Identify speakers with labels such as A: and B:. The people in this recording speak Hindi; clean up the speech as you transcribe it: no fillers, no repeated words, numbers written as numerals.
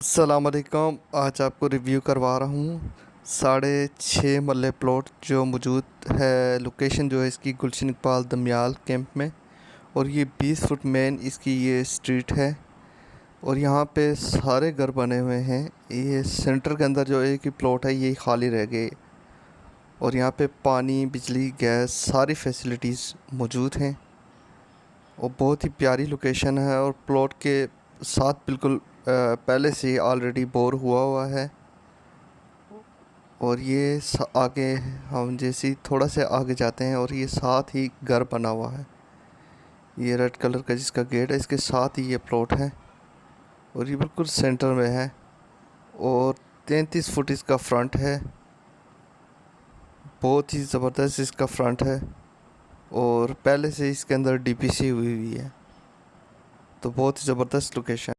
A: अस्सलाम वालेकुम। आज आपको रिव्यू करवा रहा हूँ 6.5 मरले प्लॉट जो मौजूद है। लोकेशन जो है इसकी गुलशन इकबाल दमयाल कैंप में, और ये 20 फुट मेन इसकी ये स्ट्रीट है। और यहाँ पे सारे घर बने हुए हैं। ये सेंटर के अंदर जो एक ही प्लॉट है ये खाली रह गए, और यहाँ पे पानी, बिजली, गैस सारी फैसिलिटीज़ मौजूद हैं। और बहुत ही प्यारी लोकेशन है, और प्लॉट के साथ बिल्कुल पहले से ही ऑलरेडी बोर हुआ है। और ये आगे हम जैसे ही थोड़ा से आगे जाते हैं और ये साथ ही घर बना हुआ है। ये रेड कलर का जिसका गेट है इसके साथ ही ये प्लॉट है, और ये बिल्कुल सेंटर में है। और 33 फुट इसका फ्रंट है, बहुत ही ज़बरदस्त इसका फ्रंट है। और पहले से इसके अंदर डीपीसी हुई है, तो बहुत ही ज़बरदस्त लोकेशन।